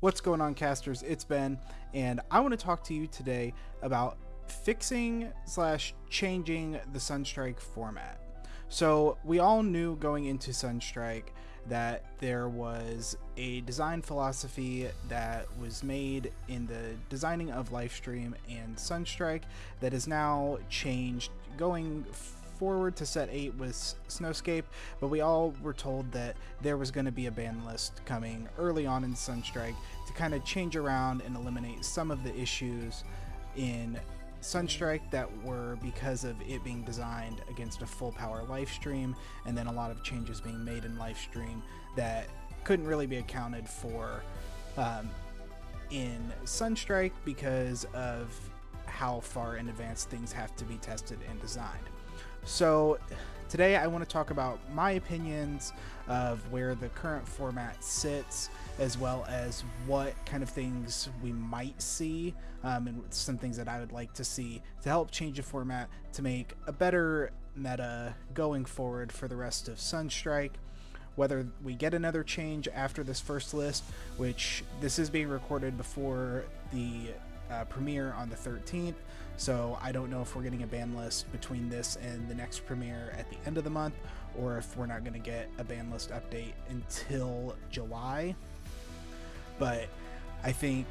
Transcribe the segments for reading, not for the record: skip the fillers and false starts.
What's going on, casters? It's Ben, and I want to talk to you today about fixing slash changing the Sunstrike format. So we all knew going into Sunstrike that there was a design philosophy that was made in the designing of Lifestream and Sunstrike that is now changed going forward to set 8 with Snowscape, but we all were told that there was going to be a ban list coming early on in Sunstrike to kind of change around and eliminate some of the issues in Sunstrike that were because of it being designed against a full power Lifestream, and then a lot of changes being made in Lifestream that couldn't really be accounted for in Sunstrike because of how far in advance things have to be tested and designed. So today I want to talk about my opinions of where the current format sits, as well as what kind of things we might see, and some things that I would like to see to help change the format to make a better meta going forward for the rest of Sunstrike. Whether we get another change after this first list, which this is being recorded before the premiere on the 13th, so I don't know if we're getting a ban list between this and the next premiere at the end of the month, or if we're not going to get a ban list update until July. But I think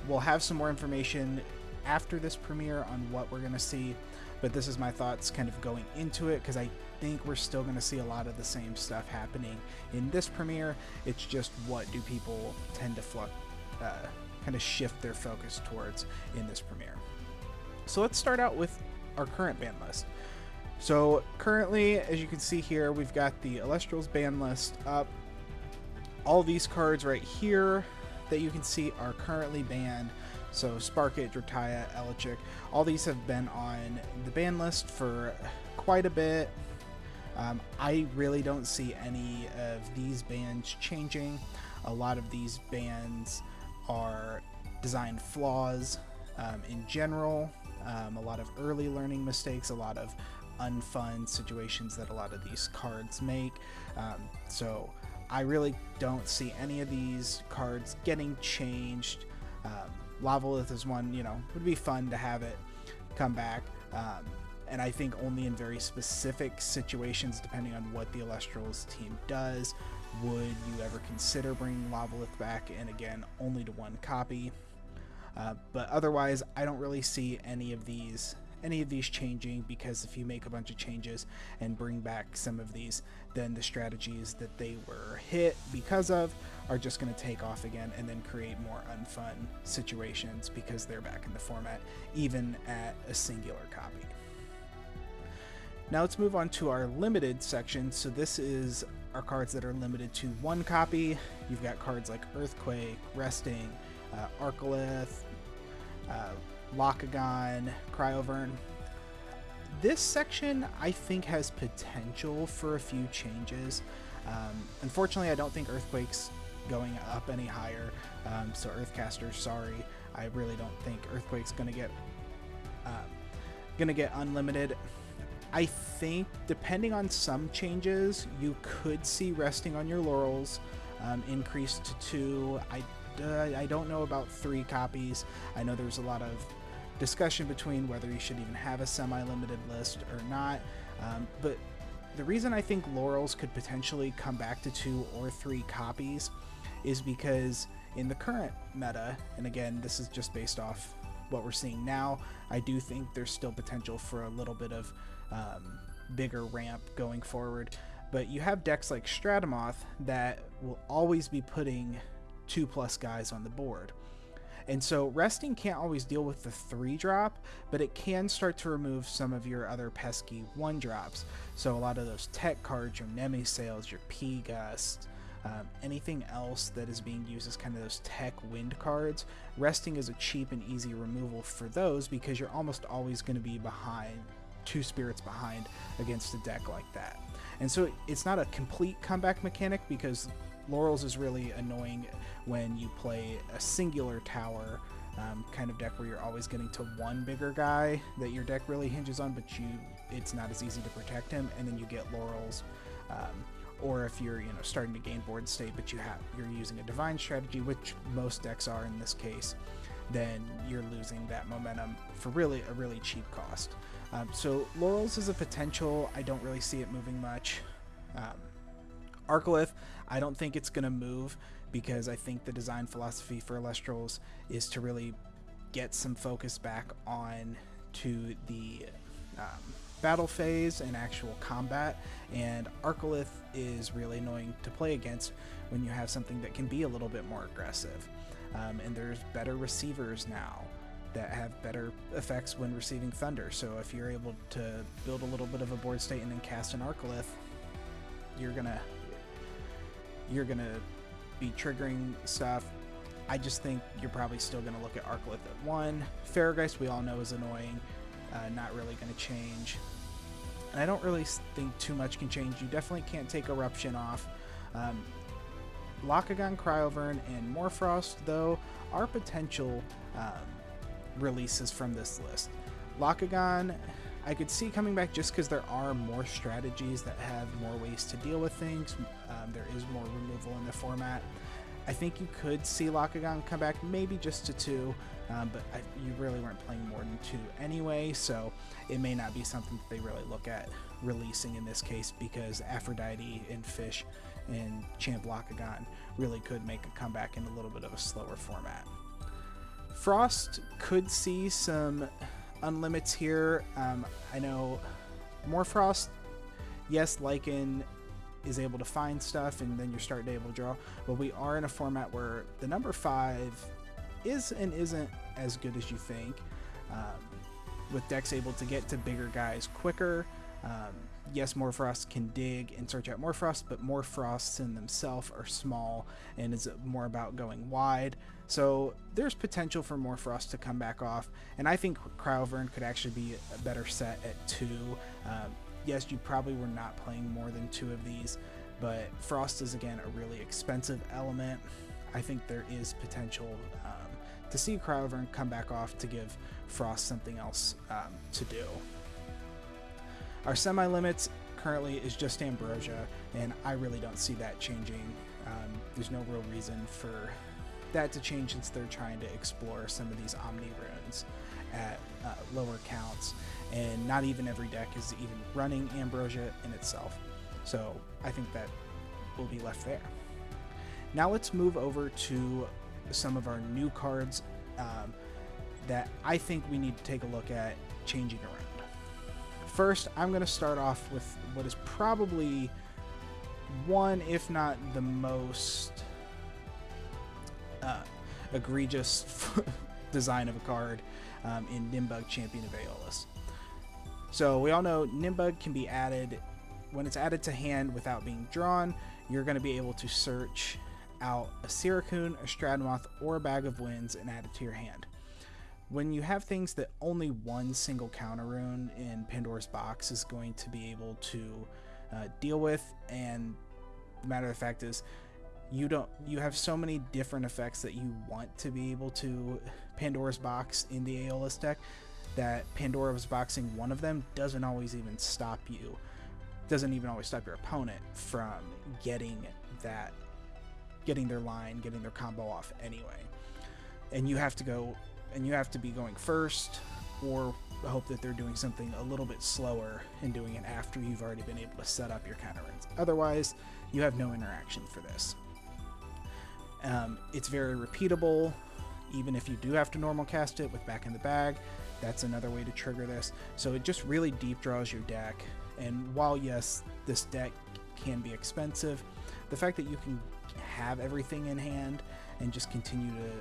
we'll have some more information after this premiere on what we're going to see, but this is my thoughts kind of going into it, because I think we're still going to see a lot of the same stuff happening in this premiere. It's just what do people tend to kind of shift their focus towards in this premiere. So let's start out with our current ban list. So currently, as you can see here, we've got the Elestrals ban list up. All these cards right here that you can see are currently banned. So Sparkit, Drataya, Elechic, all these have been on the ban list for quite a bit. I really don't see any of these bans changing. A lot of these bans are design flaws in general, a lot of early learning mistakes, a lot of unfun situations that a lot of these cards make. So I really don't see any of these cards getting changed. Lavalith is one, would be fun to have it come back. And I think only in very specific situations, depending on what the Elestrals team does, would you ever consider bringing Lavalith back, and again, only to one copy. But otherwise, I don't really see any of these changing, because if you make a bunch of changes and bring back some of these, then the strategies that they were hit because of are just going to take off again and then create more unfun situations because they're back in the format, even at a singular copy. Now let's move on to our limited section. So this is our cards that are limited to one copy. You've got cards like Earthquake, Resting, Arcolith, Lockagon, Cryovern. This section I think has potential for a few changes. Unfortunately, I don't think Earthquake's going up any higher. So Earthcaster, sorry, I really don't think Earthquake's gonna get unlimited. I think depending on some changes, you could see Resting on your Laurels increased to 2. I don't know about 3 copies. I know there's a lot of discussion between whether you should even have a semi-limited list or not. But the reason I think Laurels could potentially come back to 2 or 3 copies is because in the current meta, and again, this is just based off what we're seeing now, I do think there's still potential for a little bit of bigger ramp going forward. But you have decks like Stratamoth that will always be putting 2+ guys on the board. And so Resting can't always deal with the 3-drop, but it can start to remove some of your other pesky 1-drops. So a lot of those tech cards, your Nemisails, your P-Gust, anything else that is being used as kind of those tech wind cards, Resting is a cheap and easy removal for those, because you're almost always going to be behind, 2 spirits behind against a deck like that. And so it's not a complete comeback mechanic, because Laurels is really annoying when you play a singular tower kind of deck where you're always getting to one bigger guy that your deck really hinges on, but it's not as easy to protect him, and then you get Laurels or if you're starting to gain board state but you're using a divine strategy, which most decks are in this case, then you're losing that momentum for really a really cheap cost. So Laurels is a potential. I don't really see it moving much. Arcolith, I don't think it's going to move, because I think the design philosophy for Elestrals is to really get some focus back on to the battle phase and actual combat, and Arcolith is really annoying to play against when you have something that can be a little bit more aggressive. And there's better receivers now that have better effects when receiving Thunder, so if you're able to build a little bit of a board state and then cast an Arcolith, you're gonna be triggering stuff. I just think you're probably still going to look at Arcolith at 1. Farrageist, we all know, is annoying, not really going to change. And I don't really think too much can change. You definitely can't take Eruption off. Locagon, Cryovern, and Morfrost, though, are potential releases from this list. Locagon, I could see coming back just because there are more strategies that have more ways to deal with things. There is more removal in the format. I think you could see Locagon come back, maybe just to 2, but you really weren't playing more than 2 anyway, so it may not be something that they really look at releasing in this case, because Aphrodite and Fish and Champ Locagon really could make a comeback in a little bit of a slower format. Frost could see some unlimits here. I know Morfrost, yes, Lycan is able to find stuff and then you're starting to able to draw, but we are in a format where the number 5 is and isn't as good as you think, with decks able to get to bigger guys quicker. Yes, Morfrost can dig and search out Morfrost, but Morfrosts in themselves are small and is more about going wide. So there's potential for Morfrost to come back off, and I think Cryovern could actually be a better set at 2. Yes, you probably were not playing more than 2 of these, but Frost is, again, a really expensive element. I think there is potential to see Cryovern come back off to give Frost something else to do. Our semi-limits currently is just Ambrosia, and I really don't see that changing. There's no real reason for that to change, since they're trying to explore some of these Omni runes at lower counts, and not even every deck is even running Ambrosia in itself. So I think that will be left there. Now let's move over to some of our new cards that I think we need to take a look at changing around. First, I'm going to start off with what is probably one, if not the most egregious design of a card in Nimbug, Champion of Aeolus. So we all know Nimbug can be added, when it's added to hand without being drawn, you're going to be able to search out a Siracoon, a Stratomoth, or a Bag of Winds and add it to your hand. When you have things that only one single counter rune in Pandora's Box is going to be able to deal with, and the matter of the fact is, you have so many different effects that you want to be able to Pandora's Box in the Aeolus deck, that Pandora's Boxing one of them doesn't even always stop your opponent from getting their line, getting their combo off anyway. And you have to be going first, or hope that they're doing something a little bit slower and doing it after you've already been able to set up your counter runes. Otherwise, you have no interaction for this. It's very repeatable. Even if you do have to normal cast it with Back in the Bag, that's another way to trigger this. So it just really deep draws your deck. And while, yes, this deck can be expensive, the fact that you can have everything in hand and just continue to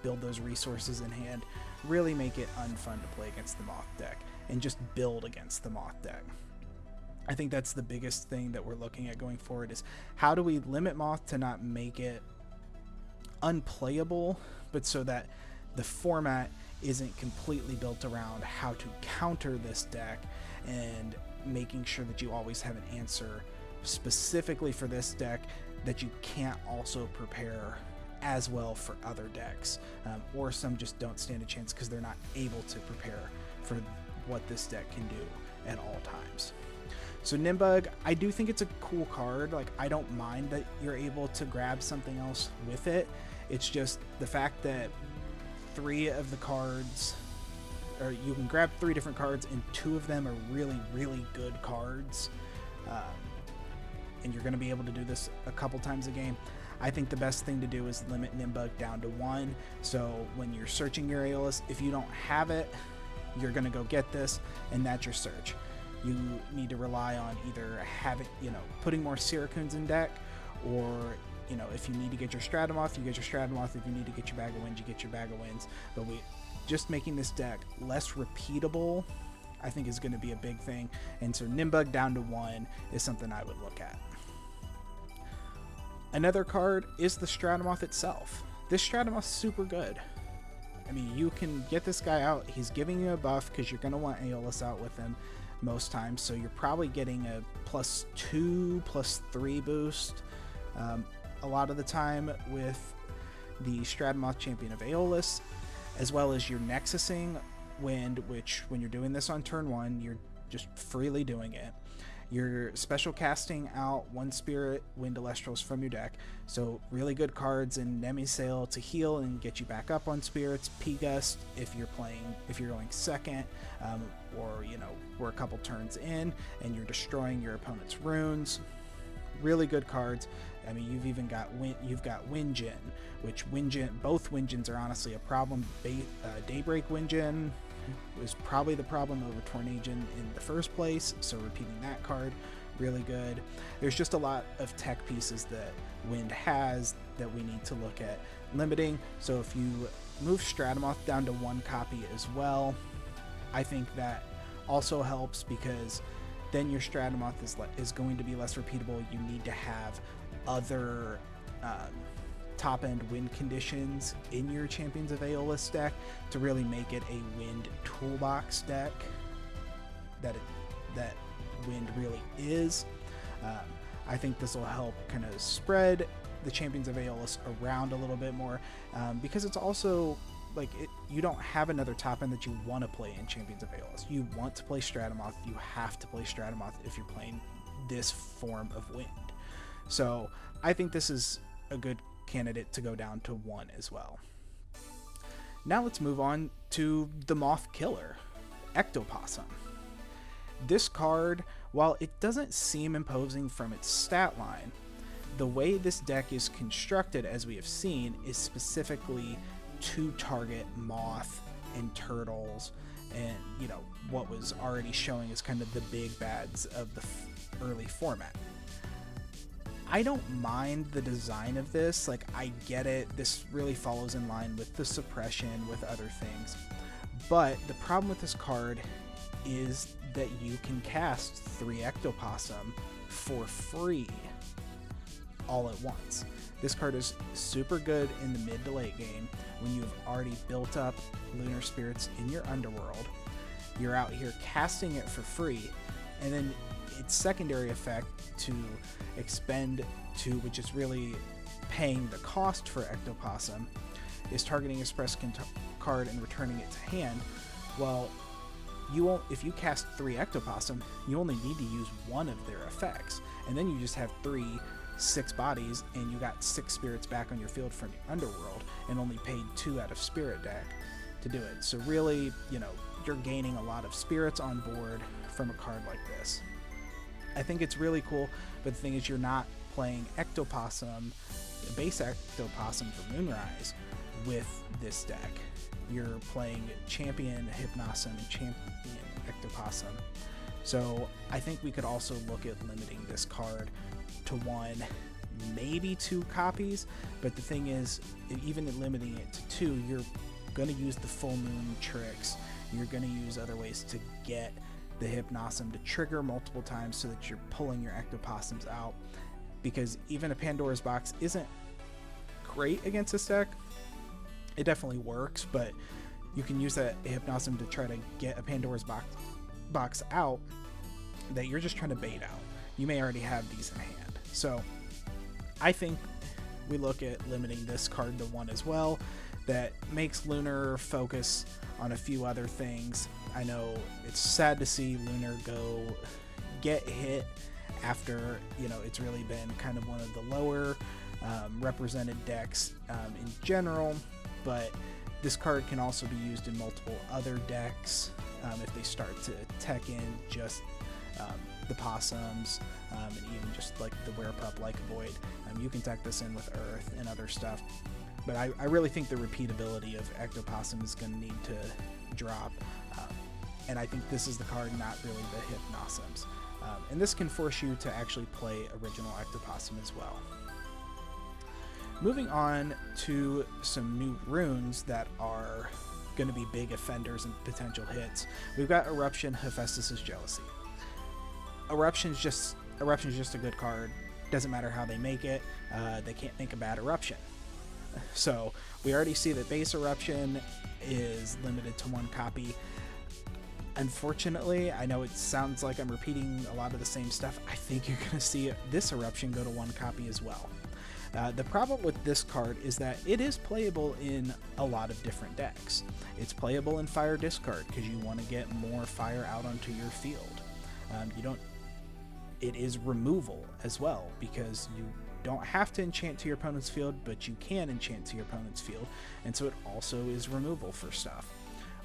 build those resources in hand really make it unfun to play against the Moth deck and just build against the Moth deck. I think that's the biggest thing that we're looking at going forward, is how do we limit Moth to not make it unplayable, but so that the format isn't completely built around how to counter this deck, and making sure that you always have an answer specifically for this deck that you can't also prepare as well for other decks, or some just don't stand a chance because they're not able to prepare for what this deck can do at all times. So Nimbug, I do think it's a cool card. Like, I don't mind that you're able to grab something else with it. It's just the fact that 3 of the cards, or you can grab 3 different cards, and 2 of them are really, really good cards. And you're going to be able to do this a couple times a game. I think the best thing to do is limit Nimbug down to 1. So when you're searching your Aeolus, if you don't have it, you're going to go get this, and that's your search. You need to rely on either having, putting more Siracoons in deck, or, if you need to get your Stratamoth, you get your Stratamoth. If you need to get your Bag of Winds, you get your Bag of Winds. But just making this deck less repeatable, I think, is going to be a big thing. And so Nimbug down to 1 is something I would look at. Another card is the Stratamoth itself. This Stratamoth's super good. I mean, you can get this guy out. He's giving you a buff because you're going to want Aeolus out with him most times. So you're probably getting a +2, +3 boost a lot of the time with the Stratamoth Champion of Aeolus, as well as your Nexusing Wind, which when you're doing this on turn 1, you're just freely doing it. You're special casting out 1 Spirit Wind Elestrals from your deck. So really good cards in Nemisail to heal and get you back up on spirits. P-Gust if you're going second, or we're a couple turns in and you're destroying your opponent's runes. Really good cards. I mean, you've even got Windgen, which both Windgens are honestly a problem. Daybreak Windgen was probably the problem over Tornadgen in the first place, so repeating that card, really good. There's just a lot of tech pieces that Wind has that we need to look at limiting. So if you move Stratamoth down to 1 copy as well, I think that also helps, because then your Stratamoth is going to be less repeatable. You need to have other top-end wind conditions in your Champions of Aeolus deck to really make it a wind toolbox deck that wind really is. I think this will help kind of spread the Champions of Aeolus around a little bit more, because it's also you don't have another top end that you want to play in Champions of Aeolus. You want to play Stratamoth. You have to play Stratamoth if you're playing this form of wind. So I think this is a good candidate to go down to 1 as well. Now let's move on to the Moth Killer, Ectopossum. This card, while it doesn't seem imposing from its stat line, the way this deck is constructed, as we have seen, is specifically to target Moth and Turtles, and what was already showing as kind of the big bads of the early format. I don't mind the design of this. I get it. This really follows in line with the suppression, with other things. But the problem with this card is that you can cast 3 Ectopossum for free all at once. This card is super good in the mid to late game when you've already built up Lunar Spirits in your underworld. You're out here casting it for free, and then its secondary effect to expend 2, which is really paying the cost for Ectopossum, is targeting a express card and returning it to hand. Well, if you cast 3 Ectopossum, you only need to use 1 of their effects, and then you just have 6 bodies, and you got 6 spirits back on your field from your underworld, and only paid 2 out of spirit deck to do it. So really, you're gaining a lot of spirits on board from a card like this. I think it's really cool, but the thing is, you're not playing Ectopossum, base Ectopossum for Moonrise with this deck. You're playing Champion Hypnossum and Champion Ectopossum. So I think we could also look at limiting this card to 1, maybe 2 copies, but the thing is, even limiting it to 2, you're going to use the full moon tricks. You're going to use other ways to get the Hypnossum to trigger multiple times so that you're pulling your Ectopossums out, because even a Pandora's Box isn't great against this deck. It definitely works, but you can use that Hypnossum to try to get a Pandora's box out that you're just trying to bait out. You may already have these in hand. So I think we look at limiting this card to 1 as well. That makes Lunar focus on a few other things. I know it's sad to see Lunar go get hit after, it's really been kind of one of the lower represented decks in general, but this card can also be used in multiple other decks if they start to tech in just the Possums and even just like the Werepup like Void. You can tech this in with Earth and other stuff, but I really think the repeatability of Ectopossum is going to need to drop, and I think this is the card, not really the Hypnosums. And this can force you to actually play original Ectopossum as well. Moving on to some new runes that are going to be big offenders and potential hits. We've got Eruption, Hephaestus' Jealousy. Eruption's just a good card. Doesn't matter how they make it. They can't make a bad Eruption. So we already see that base Eruption is limited to 1 copy. Unfortunately, I know it sounds like I'm repeating a lot of the same stuff. I think you're going to see this Eruption go to 1 copy as well. The problem with this card is that it is playable in a lot of different decks. It's playable in Fire Discard because you want to get more fire out onto your field. It is removal as well because you don't have to enchant to your opponent's field, but you can enchant to your opponent's field, and so it also is removal for stuff,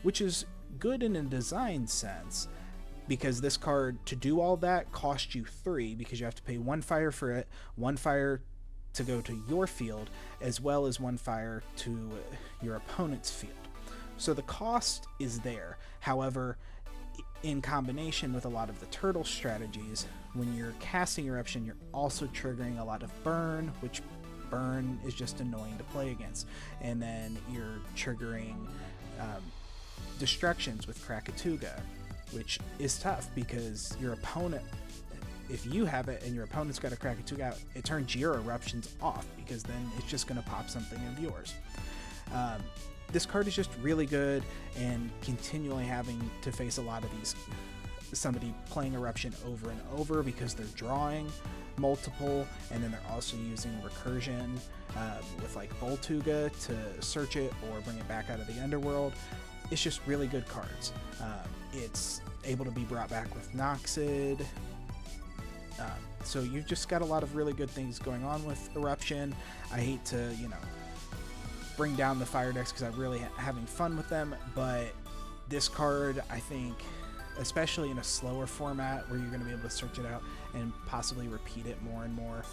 which is good in a design sense because this card, to do all that, costs you 3 because you have to pay 1 fire for it, 1 fire to go to your field, as well as 1 fire to your opponent's field. So the cost is there. However, in combination with a lot of the turtle strategies, when you're casting Eruption, you're also triggering a lot of burn, which burn is just annoying to play against. And then you're triggering destructions with Krakatuga, which is tough because your opponent, if you have it and your opponent's got a Krakatuga out, it turns your Eruptions off because then it's just going to pop something of yours. This card is just really good, and continually having to face a lot of these, somebody playing Eruption over and over because they're drawing multiple, and then they're also using Recursion with like Voltuga to search it or bring it back out of the underworld. It's just really good cards. It's able to be brought back with Noxid. So you've just got a lot of really good things going on with Eruption. I hate to, bring down the fire decks because I'm really having fun with them, but this card, I think, especially in a slower format where you're going to be able to search it out and possibly repeat it more and more,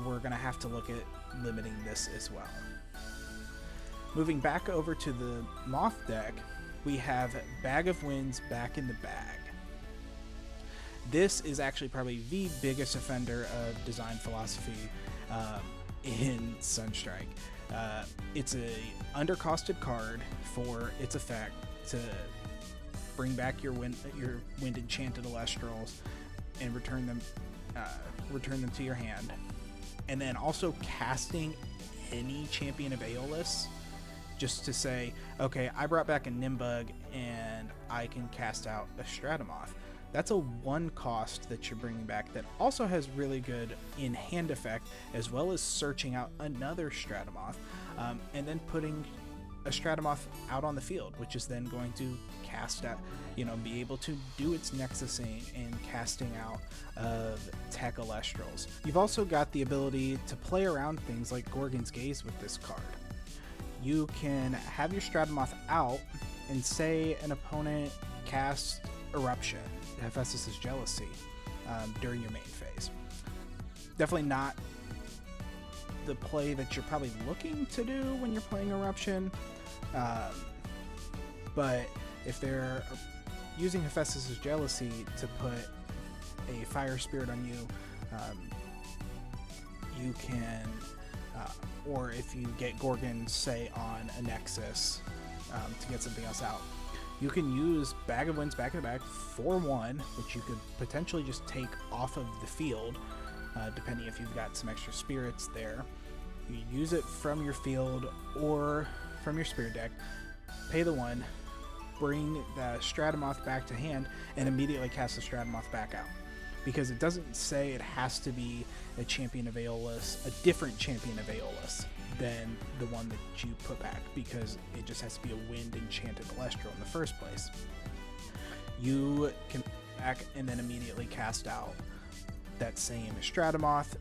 we're going to have to look at limiting this as well. Moving back over to the Moth deck, we have Bag of Winds back in the bag. This is actually probably the biggest offender of design philosophy in Sunstrike. It's a undercosted card for its effect to bring back your wind enchanted Elestrals and return them to your hand, and then also casting any champion of Aeolus just to say, okay, I brought back a Nimbug and I can cast out a Stratomoth. That's a 1 cost that you're bringing back that also has really good in-hand effect, as well as searching out another Stratomoth, and then putting a Stratomoth out on the field, which is then going to cast out, be able to do its Nexusing and casting out of Tech Elestrals. You've also got the ability to play around things like Gorgon's Gaze with this card. You can have your Stratomoth out and say an opponent casts Eruption, Hephaestus' Jealousy, during your main phase. Definitely not the play that you're probably looking to do when you're playing Eruption, but if they're using Hephaestus' Jealousy to put a Fire Spirit on you, you can, or if you get Gorgon, say, on a Nexus to get something else out, you can use Bag of Winds back in the bag for 1, which you could potentially just take off of the field, depending if you've got some extra spirits there. You use it from your field or from your spirit deck, pay the 1, bring the Stratomoth back to hand, and immediately cast the Stratomoth back out. Because it doesn't say it has to be a champion of Aeolus, a different champion of Aeolus than the one that you put back, because it just has to be a wind enchanted Celestial in the first place. You can back, and then immediately cast out that same Stratamoth,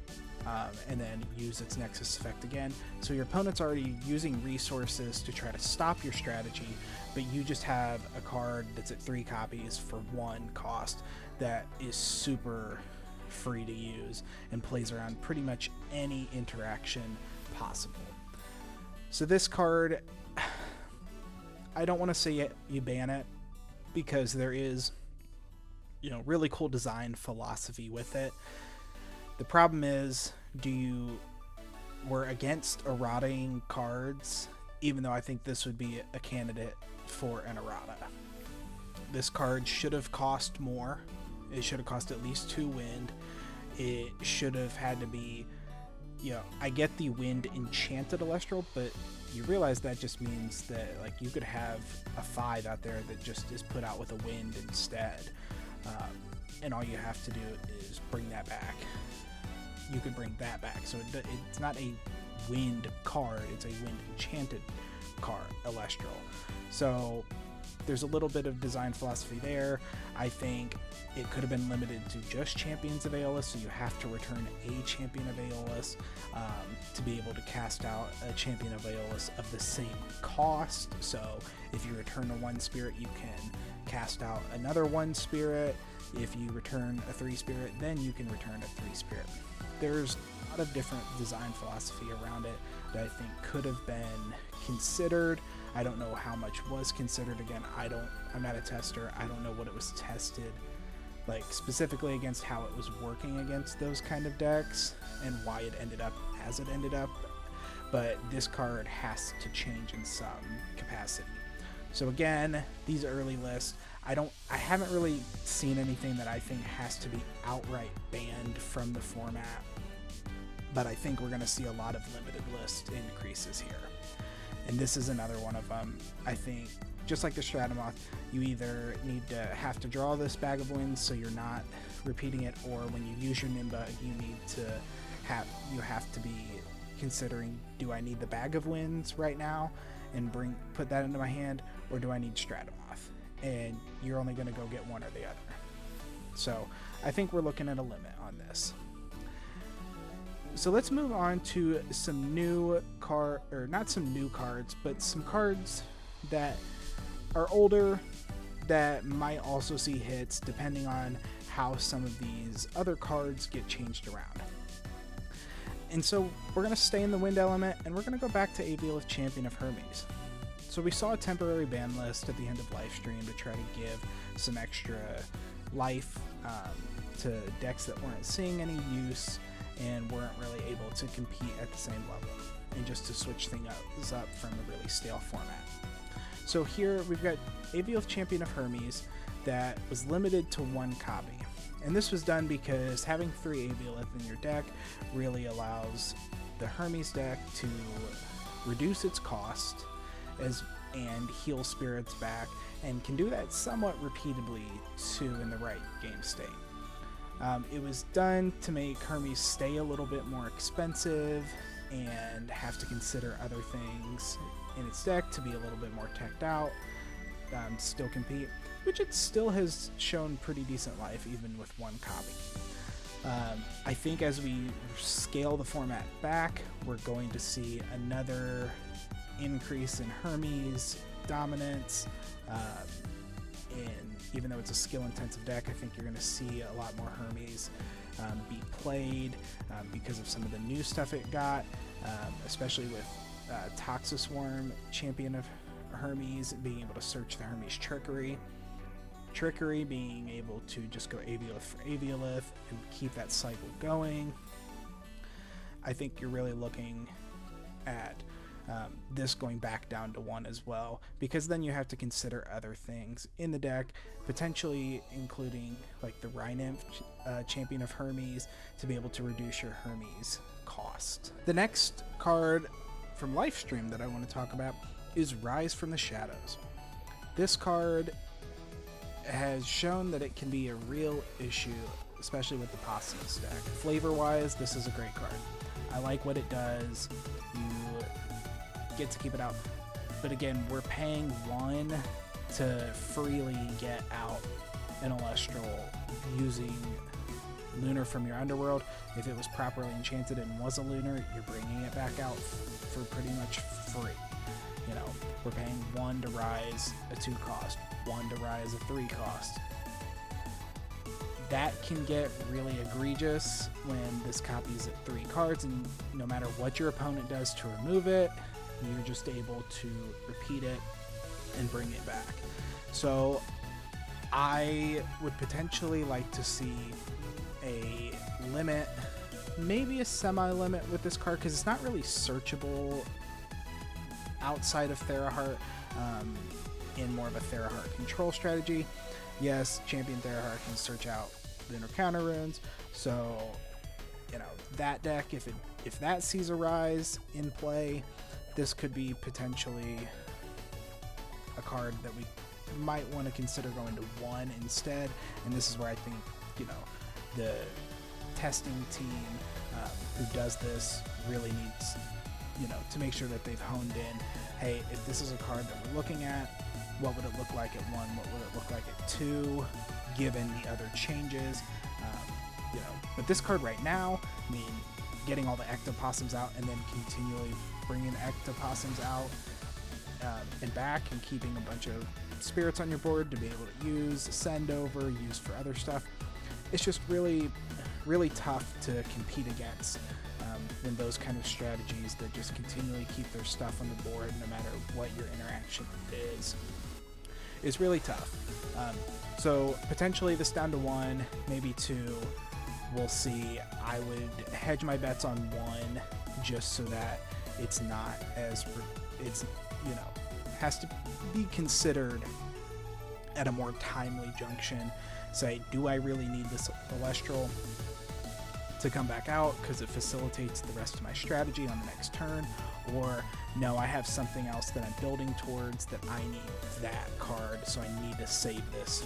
and then use its Nexus effect again. So your opponent's already using resources to try to stop your strategy, but you just have a card that's at 3 copies for 1 cost that is super free to use and plays around pretty much any interaction possible. So this card, I don't want to say you ban it, because there is, really cool design philosophy with it. The problem is, we're against errataing cards, even though I think this would be a candidate for an errata. This card should have cost more. It should have cost at least 2 wind. It should have had to be, I get the wind enchanted Elestral, but you realize that just means that like you could have a 5 out there that just is put out with a wind instead, and all you have to do is bring that back. You could bring that back, so it's not a wind card, it's a wind enchanted card, Elestral. So there's a little bit of design philosophy there. I think it could have been limited to just champions of Aeolus, so you have to return a champion of Aeolus to be able to cast out a champion of Aeolus of the same cost. So if you return a 1 spirit, you can cast out another 1 spirit. If you return a 3 spirit, then you can return a 3 spirit. There's a lot of different design philosophy around it that I think could have been considered. I don't know how much was considered. Again, I'm not a tester. I don't know what it was tested, like specifically against how it was working against those kind of decks and why it ended up as it ended up. But this card has to change in some capacity. So again, these early lists, I haven't really seen anything that I think has to be outright banned from the format, but I think we're going to see a lot of limited list increases here. And this is another one of them. I think, just like the Stratamoth, you either need to have to draw this Bag of Winds so you're not repeating it, or when you use your Nimba, you have to be considering, do I need the Bag of Winds right now and put that into my hand, or do I need Stratamoth? And you're only going to go get one or the other. So I think we're looking at a limit on this. So let's move on to some new not some new cards, but some cards that are older that might also see hits depending on how some of these other cards get changed around. And so we're going to stay in the wind element, and we're going to go back to Aviolith Champion of Hermes. So we saw a temporary ban list at the end of Livestream to try to give some extra life to decks that weren't seeing any use and weren't really able to compete at the same level, and just to switch things up from a really stale format. So here we've got Aviolith Champion of Hermes that was limited to 1 copy. And this was done because having 3 Aviolith in your deck really allows the Hermes deck to reduce its cost and heal spirits back, and can do that somewhat repeatably too in the right game state. It was done to make Hermes stay a little bit more expensive and have to consider other things in its deck to be a little bit more teched out, still compete, which it still has shown pretty decent life even with 1 copy. I think as we scale the format back, we're going to see another increase in Hermes dominance, and even though it's a skill intensive deck, I think you're going to see a lot more Hermes be played because of some of the new stuff it got, especially with Toxiswarm, Champion of Hermes, being able to search the Hermes Trickery, being able to just go Aviolith for Aviolith and keep that cycle going. I think you're really looking at this going back down to 1 as well, because then you have to consider other things in the deck, potentially including like the Rhynymph Champion of Hermes, to be able to reduce your Hermes cost. The next card from Livestream that I want to talk about is Rise from the Shadows. This card has shown that it can be a real issue, especially with the Posthumous deck. Flavor-wise, this is a great card. I like what it does. You get to keep it out, but again, we're paying 1 to freely get out an Elestral using Lunar from your Underworld. If it was properly enchanted and was a Lunar, you're bringing it back out for pretty much free. You know, we're paying 1 to rise a 2 cost, 1 to rise a 3 cost. That can get really egregious when this copy's at 3 cards, and no matter what your opponent does to remove it, you're just able to repeat it and bring it back. So I would potentially like to see a limit, maybe a semi-limit with this card, because it's not really searchable outside of Theraheart in more of a Theraheart control strategy. Yes, Champion Theraheart can search out Lunar counter runes, so you know that deck, if that sees a rise in play, this could be potentially a card that we might want to consider going to 1 instead. And this is where I think, you know, the testing team who does this really needs, you know, to make sure that they've honed in, hey, if this is a card that we're looking at, what would it look like at 1? What would it look like at 2, given the other changes? You know, but this card right now, I mean, getting all the ectopossums out and then continually bringing ectopossums out and back, and keeping a bunch of spirits on your board to be able to use, send over, use for other stuff. It's just really, really tough to compete against in those kind of strategies that just continually keep their stuff on the board no matter what your interaction is. It's really tough. So potentially this down to 1, maybe 2. We'll see. I would hedge my bets on 1 just so that it's not as, it's, you know, has to be considered at a more timely junction. Say, do I really need this Elestral to come back out because it facilitates the rest of my strategy on the next turn? Or no, I have something else that I'm building towards that I need that card, so I need to save this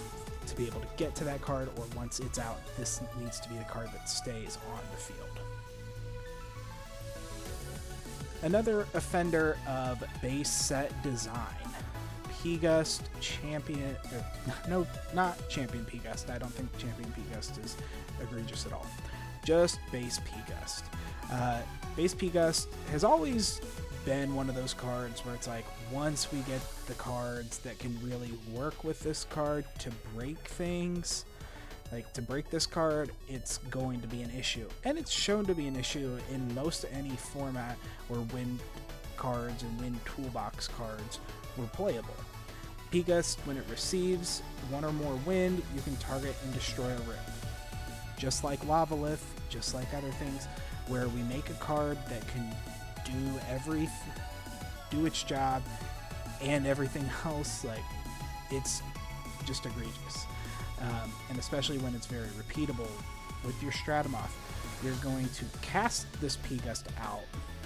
to be able to get to that card, or once it's out, this needs to be the card that stays on the field. Another offender of base set design, P-Gust Champion, no, not Champion P-Gust. I don't think Champion P-Gust is egregious at all. Just base P-Gust. Base P-Gust has always been one of those cards where it's like, once we get the cards that can really work with this card to break things, like to break this card, it's going to be an issue. And it's shown to be an issue in most any format where wind cards and wind toolbox cards were playable. P-Gust, when it receives 1 or more wind, you can target and destroy a rune. Just like Lavalith, just like other things, where we make a card that can do its job and everything else, like, it's just egregious. And especially when it's very repeatable with your Stratamoth, you're going to cast this P-Gust out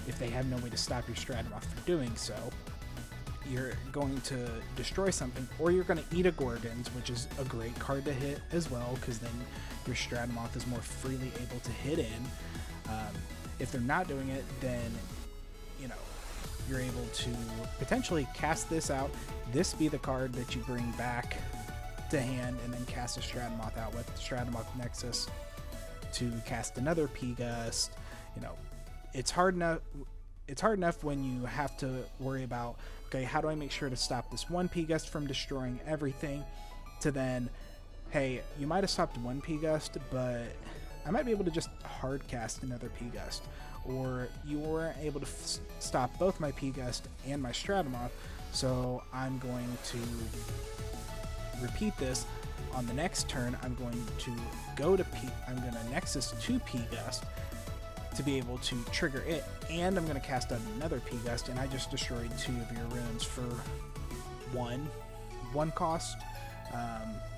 if they have no way to stop your Stratamoth from doing so. You're going to destroy something, or you're going to eat a Gorgons, which is a great card to hit as well, because then your Stratamoth is more freely able to hit in. If they're not doing it, then, you know, you're able to potentially cast this out, this be the card that you bring back to hand, and then cast a Stratamoth out with Stratamoth Nexus to cast another P-Gust. You know, it's hard enough when you have to worry about, okay, how do I make sure to stop this one P-Gust from destroying everything, to then, hey, you might have stopped one P-Gust, but I might be able to just hard cast another P-Gust. Or you weren't able to stop both my P-Gust and my Stratamoth, so I'm going to repeat this. On the next turn, I'm going to I'm going to Nexus 2 P-Gust to be able to trigger it, and I'm going to cast out another P-Gust, and I just destroyed 2 of your runes for one cost.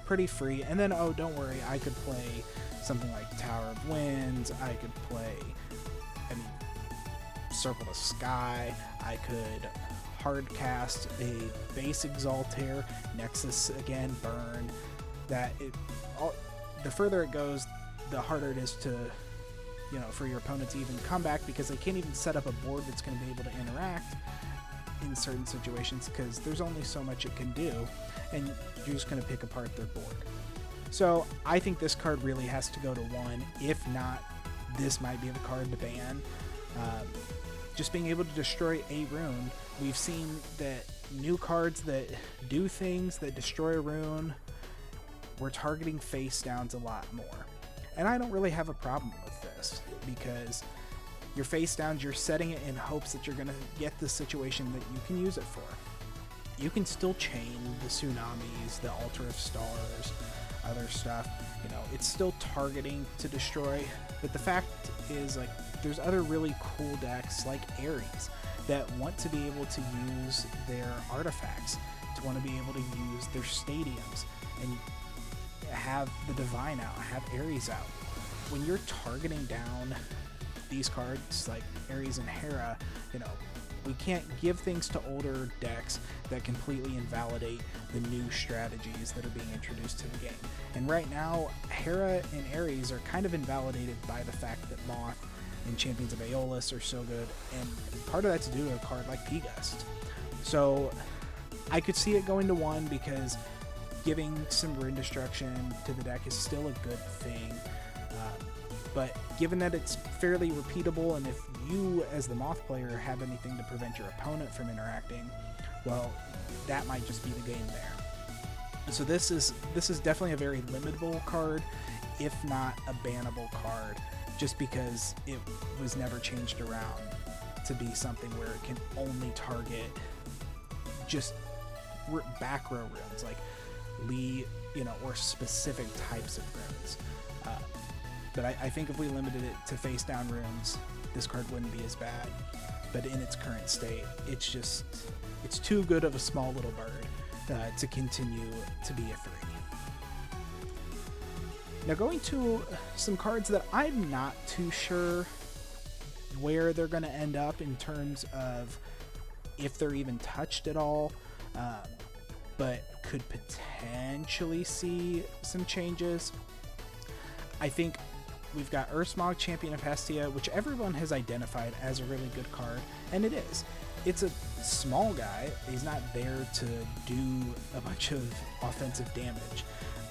Pretty free. And then, oh, don't worry, I could play something like Tower of Winds, I could play, Circle the Sky, I could hard cast a base Exaltair, Nexus again, burn. The further it goes, the harder it is to, you know, for your opponent to even come back, because they can't even set up a board that's going to be able to interact in certain situations, because there's only so much it can do, and you're just going to pick apart their board. So I think this card really has to go to 1. If not, this might be the card to ban. Just being able to destroy a rune. We've seen that new cards that do things that destroy a rune, we're targeting face downs a lot more. And I don't really have a problem with this, because your face downs, you're setting it in hopes that you're going to get the situation that you can use it for. You can still chain the tsunamis, the altar of stars, other stuff. You know, it's still targeting to destroy, but the fact is, like, there's other really cool decks like Ares that want to be able to use their artifacts, to want to be able to use their stadiums, and have the Divine out, have Ares out. When you're targeting down these cards like Ares and Hera, you know, we can't give things to older decks that completely invalidate the new strategies that are being introduced to the game. And right now, Hera and Ares are kind of invalidated by the fact that Moth and Champions of Aeolus are so good, and part of that's due to a card like P-Gust. So I could see it going to 1, because giving some rune destruction to the deck is still a good thing. But given that it's fairly repeatable, and if you as the Moth player have anything to prevent your opponent from interacting, well, that might just be the game there. So this is definitely a very limitable card, if not a bannable card, just because it was never changed around to be something where it can only target just back row runes, like Lee, you know, or specific types of runes. But I think if we limited it to face down runes, this card wouldn't be as bad. But in its current state, it's too good of a small little bird to continue to be a 3. Now, going to some cards that I'm not too sure where they're going to end up in terms of if they're even touched at all, but could potentially see some changes. I think we've got Ursmog, Champion of Hestia, which everyone has identified as a really good card, and it is. It's a small guy. He's not there to do a bunch of offensive damage,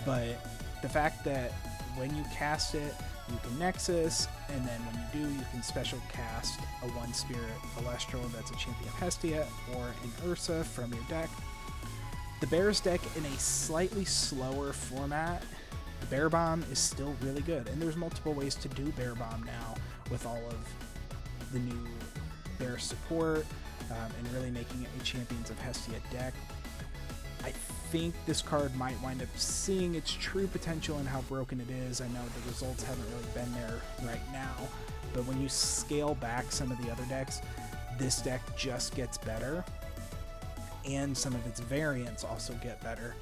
but the fact that when you cast it, you can Nexus, and then when you do, you can special cast a 1-spirit Elestral that's a Champion of Hestia, or an Ursa from your deck. The Bears deck in a slightly slower format, Bear Bomb is still really good, and there's multiple ways to do Bear Bomb now with all of the new Bear support, and really making it a Champions of Hestia deck. I think this card might wind up seeing its true potential in how broken it is. I know the results haven't really been there right now, but when you scale back some of the other decks, this deck just gets better, and some of its variants also get better.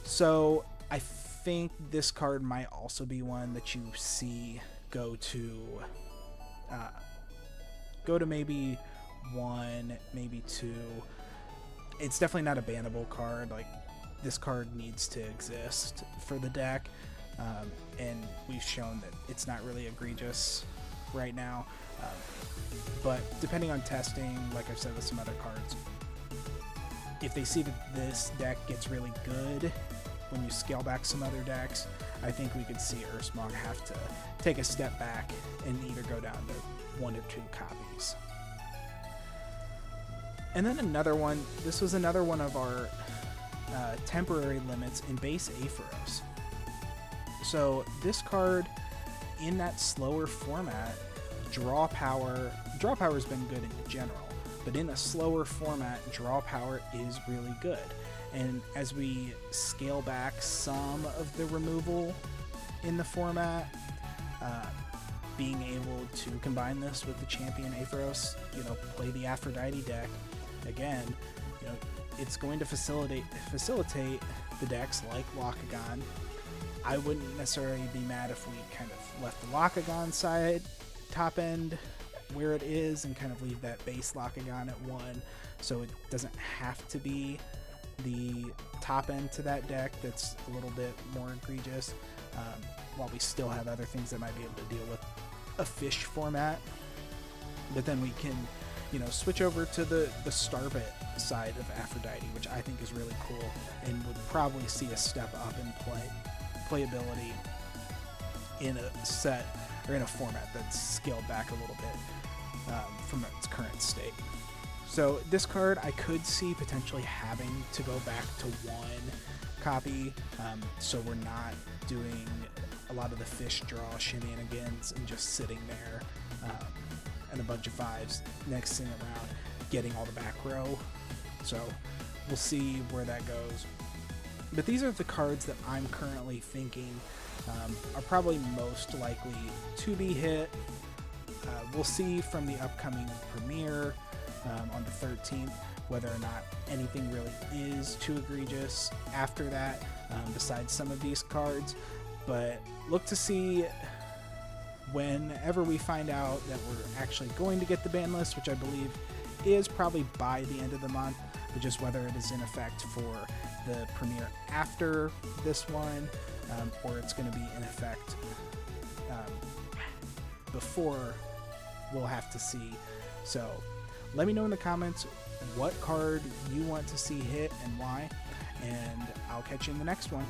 So I think this card might also be one that you see go to maybe 1, maybe 2. It's definitely not a bannable card. Like, this card needs to exist for the deck, and we've shown that it's not really egregious right now, but depending on testing, like I've said with some other cards, if they see that this deck gets really good when you scale back some other decks, I think we could see Ursmog have to take a step back and either go down to 1 or 2 copies. And then another one, this was another one of our temporary limits in base Aetheros. So this card, in that slower format, draw power has been good in general, but in a slower format, draw power is really good. And as we scale back some of the removal in the format, being able to combine this with the Champion Aetheros, you know, play the Aphrodite deck, again, you know, it's going to facilitate the decks like Lakagon. I wouldn't necessarily be mad if we kind of left the Lakagon side top end where it is and kind of leave that base Lakagon at 1, so it doesn't have to be the top end to that deck that's a little bit more egregious, while we still have other things that might be able to deal with a fish format. But then we can, you know, switch over to the Starbit side of Aphrodite, which I think is really cool and would probably see a step up in play playability in a set or in a format that's scaled back a little bit from its current state. So this card I could see potentially having to go back to one copy, so we're not doing a lot of the fish draw shenanigans and just sitting there and a bunch of 5s next thing around getting all the back row. So we'll see where that goes. But these are the cards that I'm currently thinking are probably most likely to be hit. We'll see from the upcoming premiere on the 13th whether or not anything really is too egregious after that, besides some of these cards. But look to see whenever we find out that we're actually going to get the ban list, which I believe is probably by the end of the month, but just whether it is in effect for the premiere after this one, or it's going to be in effect before, we'll have to see. So let me know in the comments what card you want to see hit and why, and I'll catch you in the next one.